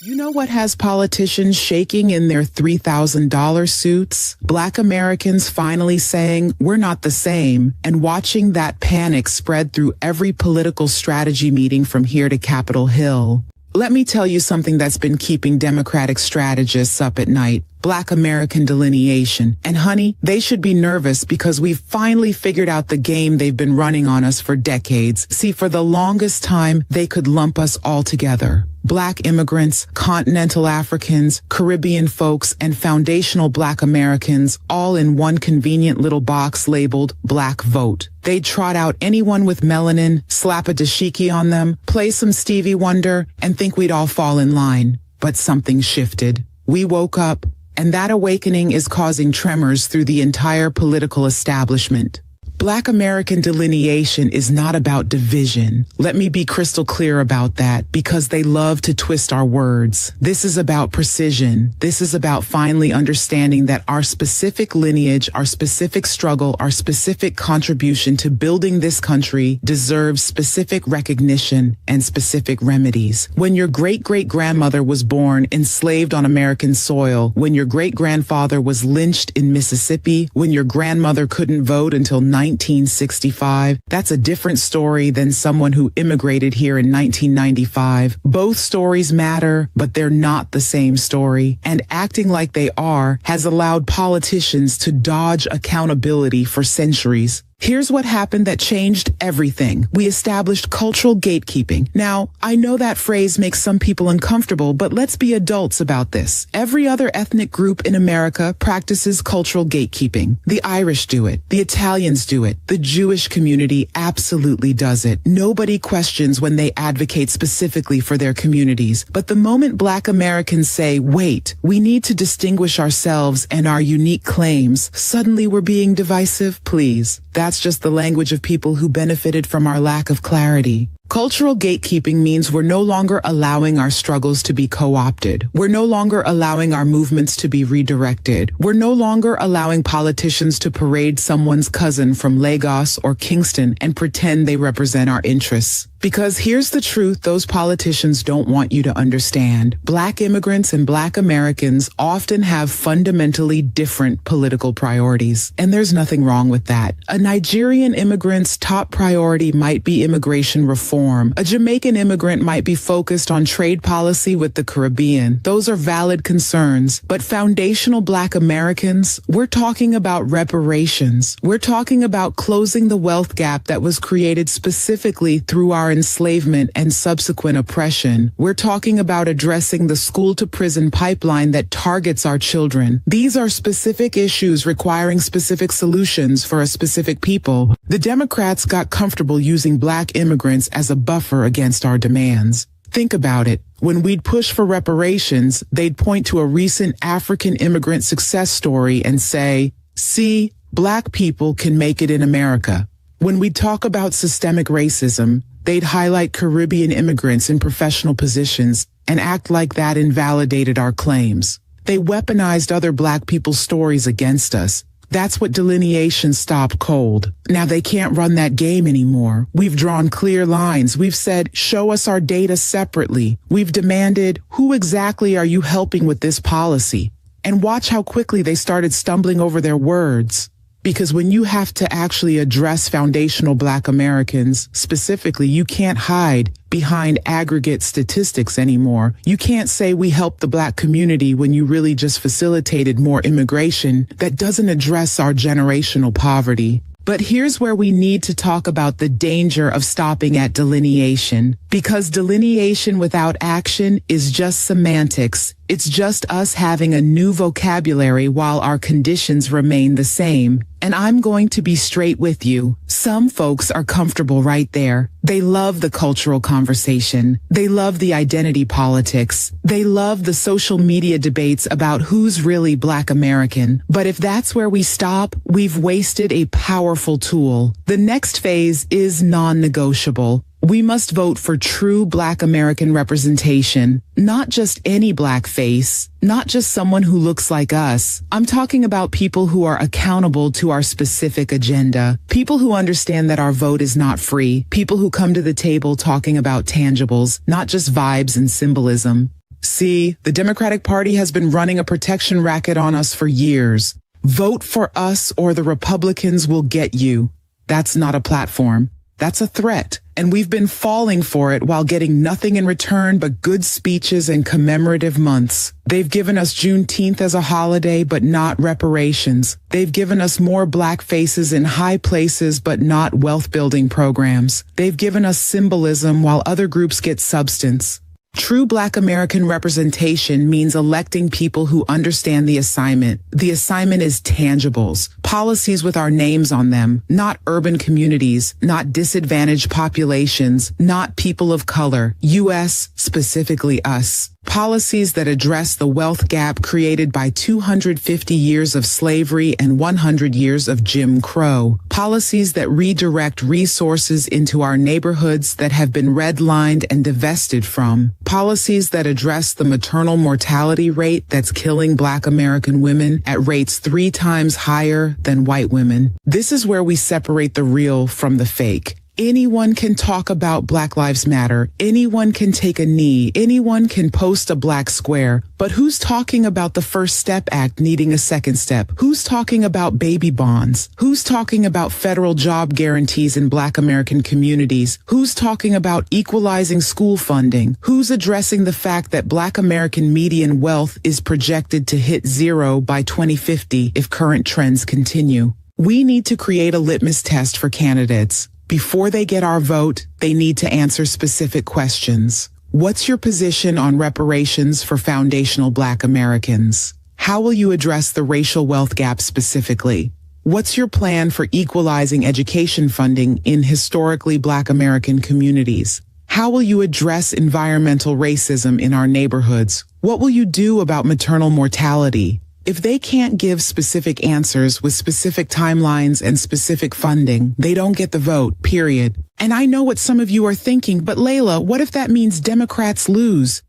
You know what has politicians shaking in their $3,000 suits? Black Americans finally saying, we're not the same, and watching that panic spread through every political strategy meeting from here to Capitol Hill. Let me tell you something that's been keeping Democratic strategists up at night. Black American delineation. And honey, they should be nervous because we've finally figured out the game they've been running on us for decades. See, for the longest time, they could lump us all together. Black immigrants, continental Africans, Caribbean folks, and foundational Black Americans, all in one convenient little box labeled Black Vote. They'd trot out anyone with melanin, slap a dashiki on them, play some Stevie Wonder, and think we'd all fall in line. But something shifted. We woke up, and that awakening is causing tremors through the entire political establishment. Black American delineation is not about division. Let me be crystal clear about that, because they love to twist our words. This is about precision. This is about finally understanding that our specific lineage, our specific struggle, our specific contribution to building this country deserves specific recognition and specific remedies. When your great-great-grandmother was born enslaved on American soil, when your great-grandfather was lynched in Mississippi, when your grandmother couldn't vote until 1965, that's a different story than someone who immigrated here in 1995. Both stories matter, but they're not the same story. And acting like they are has allowed politicians to dodge accountability for centuries. Here's what happened that changed everything. We established cultural gatekeeping. Now, I know that phrase makes some people uncomfortable, but let's be adults about this. Every other ethnic group in America practices cultural gatekeeping. The Irish do it. The Italians do it. The Jewish community absolutely does it. Nobody questions when they advocate specifically for their communities. But the moment Black Americans say, wait, we need to distinguish ourselves and our unique claims, suddenly we're being divisive? Please. That's just the language of people who benefited from our lack of clarity. Cultural gatekeeping means we're no longer allowing our struggles to be co-opted. We're no longer allowing our movements to be redirected. We're no longer allowing politicians to parade someone's cousin from Lagos or Kingston and pretend they represent our interests. Because here's the truth those politicians don't want you to understand. Black immigrants and Black Americans often have fundamentally different political priorities. And there's nothing wrong with that. A Nigerian immigrant's top priority might be immigration reform. A Jamaican immigrant might be focused on trade policy with the Caribbean. Those are valid concerns. But foundational Black Americans, we're talking about reparations. We're talking about closing the wealth gap that was created specifically through our enslavement and subsequent oppression. We're talking about addressing the school-to-prison pipeline that targets our children. These are specific issues requiring specific solutions for a specific people. The Democrats got comfortable using Black immigrants as a buffer against our demands. Think about it. When we'd push for reparations, they'd point to a recent African immigrant success story and say, see, Black people can make it in America. When we talk about systemic racism, they'd highlight Caribbean immigrants in professional positions and act like that invalidated our claims. They weaponized other Black people's stories against us. That's what delineation stopped cold. Now they can't run that game anymore. We've drawn clear lines. We've said, show us our data separately. We've demanded, who exactly are you helping with this policy? And watch how quickly they started stumbling over their words. Because when you have to actually address foundational Black Americans, specifically, you can't hide behind aggregate statistics anymore. You can't say we helped the Black community when you really just facilitated more immigration that doesn't address our generational poverty. But here's where we need to talk about the danger of stopping at delineation. Because delineation without action is just semantics. It's just us having a new vocabulary while our conditions remain the same. And I'm going to be straight with you. Some folks are comfortable right there. They love the cultural conversation. They love the identity politics. They love the social media debates about who's really Black American. But if that's where we stop, we've wasted a powerful tool. The next phase is non-negotiable. We must vote for true Black American representation, not just any Black face, not just someone who looks like us. I'm talking about people who are accountable to our specific agenda, people who understand that our vote is not free, people who come to the table talking about tangibles, not just vibes and symbolism. See, the Democratic Party has been running a protection racket on us for years. Vote for us or the Republicans will get you. That's not a platform. That's a threat. And we've been falling for it while getting nothing in return but good speeches and commemorative months. They've given us Juneteenth as a holiday, but not reparations. They've given us more black faces in high places, but not wealth-building programs. They've given us symbolism while other groups get substance. True Black American representation means electing people who understand the assignment. The assignment is tangibles, policies with our names on them, not urban communities, not disadvantaged populations, not people of color, U.S., specifically us. Policies that address the wealth gap created by 250 years of slavery and 100 years of Jim Crow. Policies that redirect resources into our neighborhoods that have been redlined and divested from. Policies that address the maternal mortality rate that's killing Black American women at rates 3 times higher than white women. This is where we separate the real from the fake. Anyone can talk about Black Lives Matter. Anyone can take a knee. Anyone can post a black square. But who's talking about the First Step Act needing a second step? Who's talking about baby bonds? Who's talking about federal job guarantees in Black American communities? Who's talking about equalizing school funding? Who's addressing the fact that Black American median wealth is projected to hit 0 by 2050 if current trends continue? We need to create a litmus test for candidates. Before they get our vote, they need to answer specific questions. What's your position on reparations for foundational Black Americans? How will you address the racial wealth gap specifically? What's your plan for equalizing education funding in historically Black American communities? How will you address environmental racism in our neighborhoods? What will you do about maternal mortality? If they can't give specific answers with specific timelines and specific funding, they don't get the vote, period. And I know what some of you are thinking, but Layla, what if that means Democrats lose?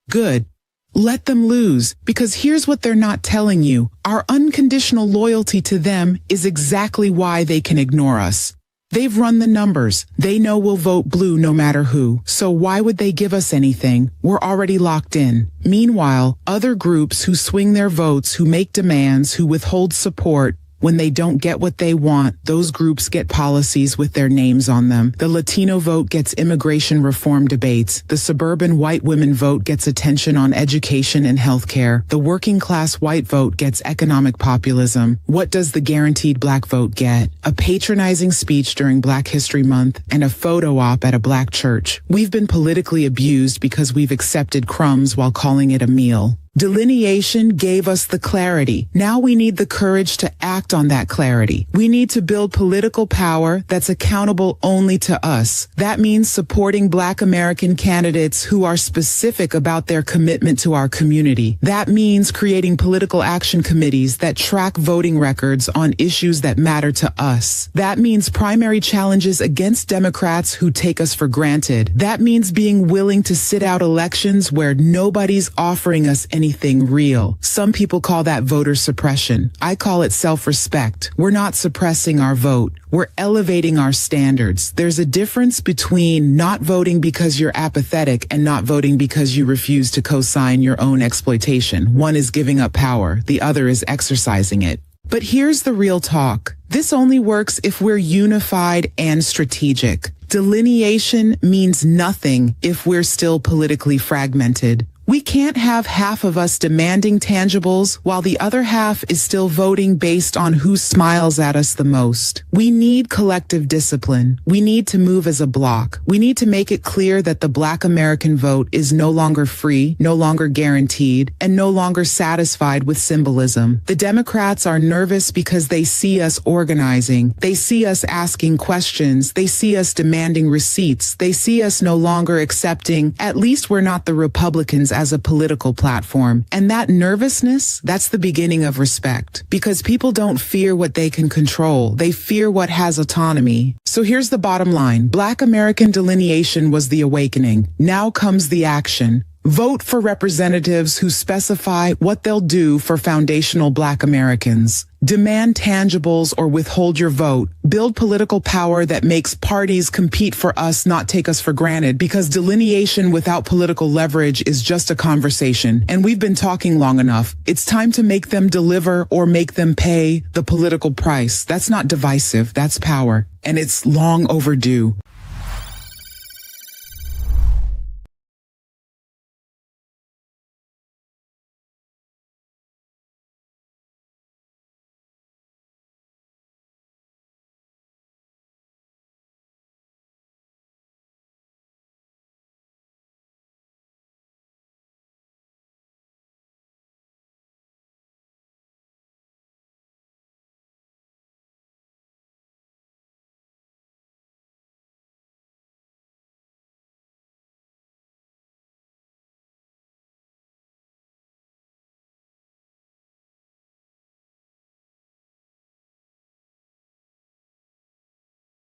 Good. Let them lose, because here's what they're not telling you. Our unconditional loyalty to them is exactly why they can ignore us. They've run the numbers. They know we'll vote blue no matter who. So why would they give us anything? We're already locked in. Meanwhile, other groups who swing their votes, who make demands, who withhold support, when they don't get what they want, those groups get policies with their names on them. The Latino vote gets immigration reform debates. The suburban white women vote gets attention on education and healthcare. The working class white vote gets economic populism. What does the guaranteed Black vote get? A patronizing speech during Black History Month and a photo op at a Black church. We've been politically abused because we've accepted crumbs while calling it a meal. Delineation gave us the clarity. Now we need the courage to act on that clarity. We need to build political power that's accountable only to us. That means supporting Black American candidates who are specific about their commitment to our community. That means creating political action committees that track voting records on issues that matter to us. That means primary challenges against Democrats who take us for granted. That means being willing to sit out elections where nobody's offering us anything real. Some people call that voter suppression. I call it self-respect. We're not suppressing our vote. We're elevating our standards. There's a difference between not voting because you're apathetic and not voting because you refuse to co-sign your own exploitation. One is giving up power. The other is exercising it. But here's the real talk. This only works if we're unified and strategic. Delineation means nothing if we're still politically fragmented. We can't have half of us demanding tangibles while the other half is still voting based on who smiles at us the most. We need collective discipline. We need to move as a block. We need to make it clear that the Black American vote is no longer free, no longer guaranteed, and no longer satisfied with symbolism. The Democrats are nervous because they see us organizing. They see us asking questions. They see us demanding receipts. They see us no longer accepting, at least we're not the Republicans as a political platform. And that nervousness, that's the beginning of respect. Because people don't fear what they can control. They fear what has autonomy. So here's the bottom line. Black American delineation was the awakening. Now comes the action. Vote for representatives who specify what they'll do for foundational Black Americans. Demand tangibles or withhold your vote. Build political power that makes parties compete for us, not take us for granted, because delineation without political leverage is just a conversation. And we've been talking long enough. It's time to make them deliver or make them pay the political price. That's not divisive. That's power. And it's long overdue.